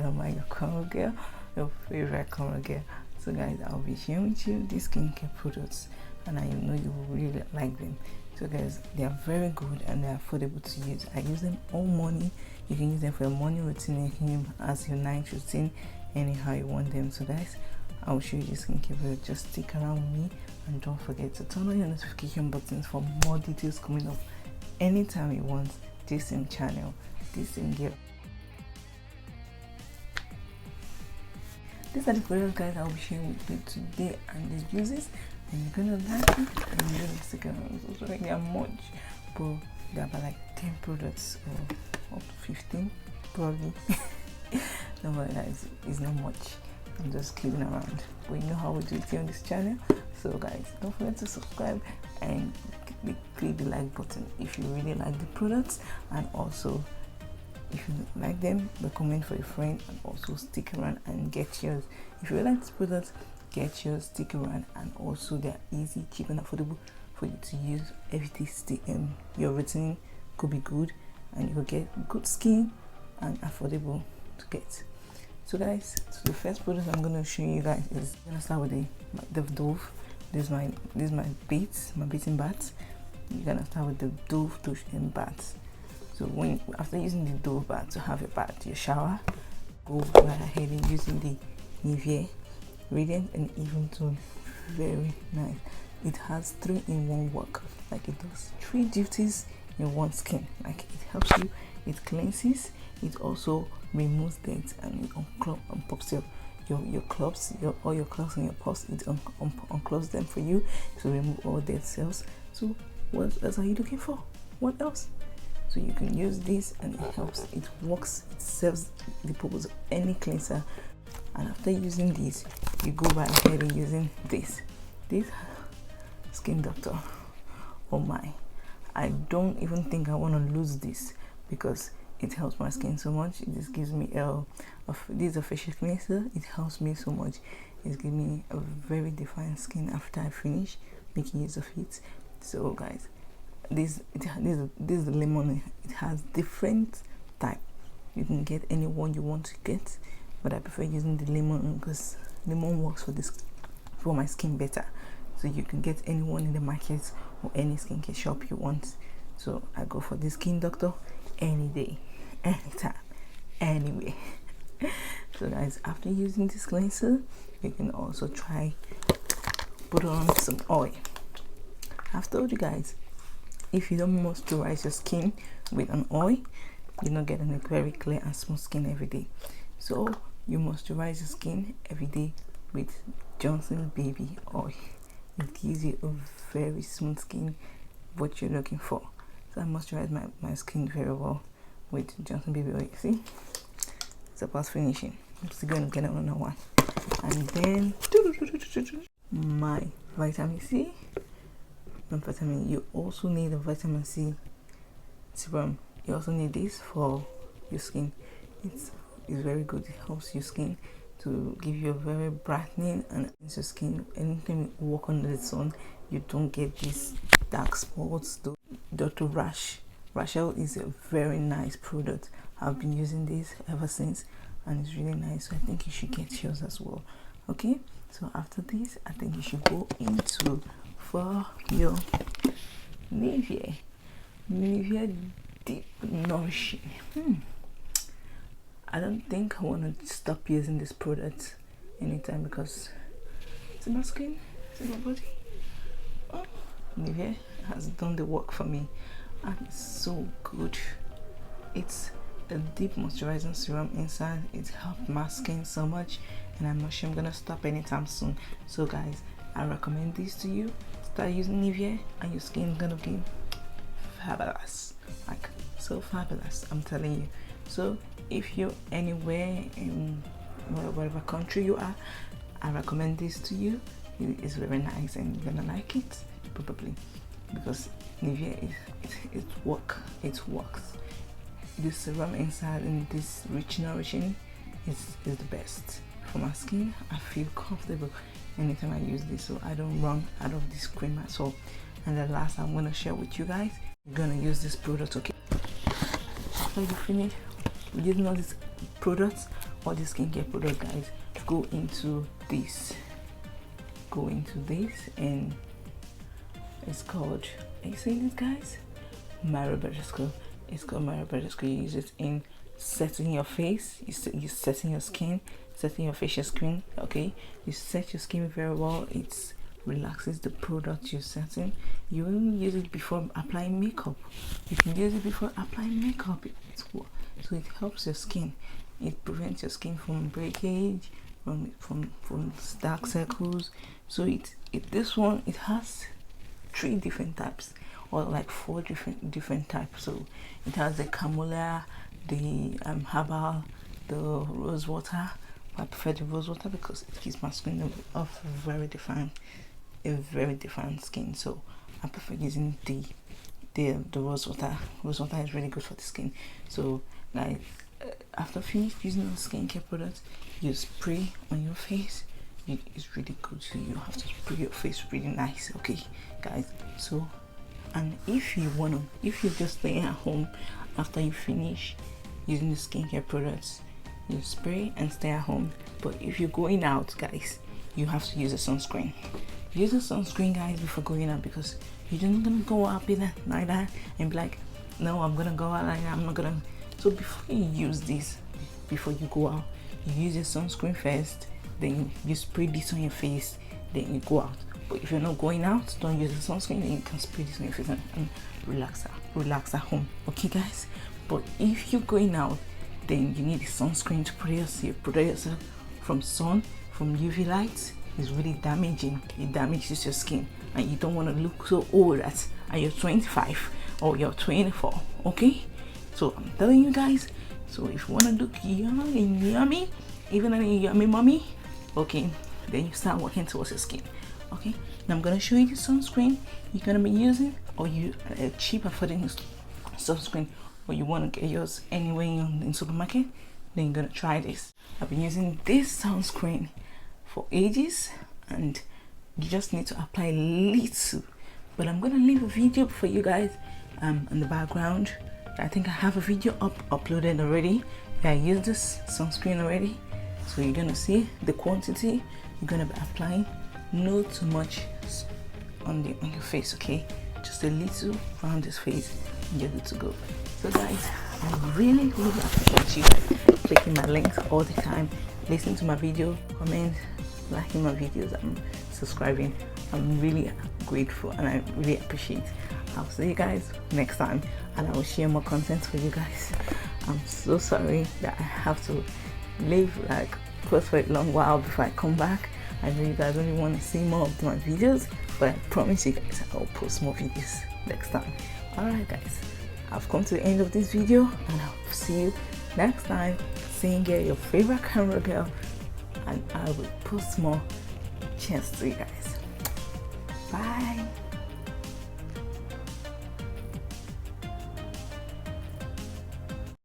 Ellaamike corner girl, your favorite corner girl. So guys, I'll be sharing with you these skincare products, and I know you will really like them. So guys, they are very good and they are affordable to use. I use them all morning. You can use them for your morning routine, you can use them as your night routine, anyhow you want them. So guys, I'll show you the skincare product. Just stick around with me and don't forget to turn on your notification buttons for more details coming up anytime you want. This same channel, this same girl. These are the products, guys, I'll be sharing with you today and the uses, and you're gonna like it and you're gonna stick around. So like, they are much, but they're about like 10 products or up to 15 probably. No, but guys, it's not much. I'm just kidding around, but you know how we do it here on this channel. So guys, don't forget to subscribe and click the like button if you really like the products, and also if you like them, recommend for a friend, and also stick around and get yours. If you like this product, get yours, stick around, and also they're easy, cheap and affordable for you to use. Everything your routine could be good, and you will get good skin and affordable to get. So guys, so the first product I'm going to show you guys is, I'm going to start with the Dove. This is my bathing bath. You're going to start with the Dove douche and bath. So after using the Dove bath to have your bath, your shower, go right ahead and using the Nivea Radiant and Even Tone. Very nice. It has 3-in-1 work. Like, it does 3 duties in one skin. Like, it helps you, it cleanses, it also removes dirt, and it unpops your clubs, all your clubs and your pores. It unclogs them for you to remove all dead cells. So what else are you looking for? What else? So you can use this, and it helps, it works, it serves the purpose of any cleanser. And after using this, you go right ahead and using this Skin Doctor. Oh my, I don't even think I want to lose this, because it helps my skin so much. It just gives me this is a facial cleanser. It helps me so much. It's giving me a very defined skin after I finish making use of it. So guys, this is the lemon. It has different type. You can get any one you want to get, but I prefer using the lemon because lemon works for my skin better. So you can get any one in the market or any skincare shop you want. So I go for this Skin Doctor any day, anytime, anyway. So guys, after using this cleanser, you can also try put on some oil. I've told you guys, if you don't moisturize your skin with an oil, you're not getting a very clear and smooth skin every day. So you moisturize your skin every day with Johnson Baby Oil. It gives you a very smooth skin, what you're looking for. So I moisturize my skin very well with Johnson Baby Oil. See, it's about finishing. I'm still going to get another one, and then my vitamin C. Vitamin, you also need a vitamin C serum. You also need this for your skin. It's very good. It helps your skin to give you a very brightening, and it's your skin. Anytime you walk under the sun, you don't get these dark spots. Dr. Rachel is a very nice product. I've been using this ever since, and it's really nice. So I think you should get yours as well. Okay, so after this, I think you should go into for your Nivea Deep Nourishing. I don't think I want to stop using this product anytime, because it's in my skin, it's in my body. Oh, Nivea has done the work for me, and it's so good. It's a deep moisturizing serum inside. It helped my skin so much, and I'm not sure I'm gonna stop anytime soon. So guys, I recommend this to you. Start using Nivea, and your skin is gonna be fabulous, like so fabulous, I'm telling you. So if you're anywhere in whatever country you are, I recommend this to you. It's very nice, and you're gonna like it probably, because Nivea it works. This serum inside and this rich nourishing is the best for my skin. I feel comfortable anytime I use this, so I don't run out of this cream at all. And the last I'm going to share with you guys, you're going to use this product. Okay, after you finish using all these products, all these skincare products, guys, go into this, and it's called, are you seeing this, guys? Marabadisco. It's called Marabadisco. You use it in setting your face, you setting your skin, setting your facial skin. Okay, you set your skin very well. It relaxes the product you're setting. You will use it before applying makeup. You can use it before applying makeup. So it helps your skin. It prevents your skin from breakage, from dark circles. So this one, it has 3 different types, or like 4 different types. So it has the camellia, the herbal, the rose water. I prefer the rose water because it gives my skin a very different skin. So I prefer using the rose water. Rose water is really good for the skin. So like after finish using the skincare products, you spray on your face. It's really good. So you have to spray your face really nice, okay, guys. So, and if you're just staying at home after you finish using the skincare products, you spray and stay at home. But if you're going out, guys, you have to use a sunscreen. Use a sunscreen, guys, before going out, because you're not gonna go out like that and be like, no, I'm gonna go out like that, I'm not gonna. So before you use this, before you go out, you use your sunscreen first, then you spray this on your face, then you go out. But if you're not going out, don't use the sunscreen, then you can spray this on your face and relax at home, okay, guys. But if you're going out, then you need a sunscreen to protect yourself from sun, from UV lights. It's really damaging. It damages your skin, and you don't want to look so old at you're 25 or you're 24, okay? So I'm telling you guys, so if you want to look young and yummy, even a yummy mommy, okay, then you start working towards your skin, okay? Now I'm gonna show you the sunscreen you're gonna be using, or you a cheap affordable sunscreen, or you want to get yours anywhere in supermarket, then you're gonna try this. I've been using this sunscreen for ages, and you just need to apply little. But I'm gonna leave a video for you guys in the background. I think I have a video uploaded already. I used this sunscreen already, so you're gonna see the quantity you're gonna be applying. Not too much on your face, okay? Just a little around this face, and you're good to go. So guys, I really appreciate you clicking my links all the time, listening to my video, comment, liking my videos, and subscribing. I'm really grateful and I really appreciate. I'll see you guys next time, and I will share more content for you guys. I'm so sorry that I have to leave like close for a long while before I come back. I know you guys only want to see more of my videos, but I promise you guys I'll post more videos next time. Alright guys, I've come to the end of this video, and I'll see you next time. Seeing your favorite camera girl, and I will post more. Cheers to you guys. Bye.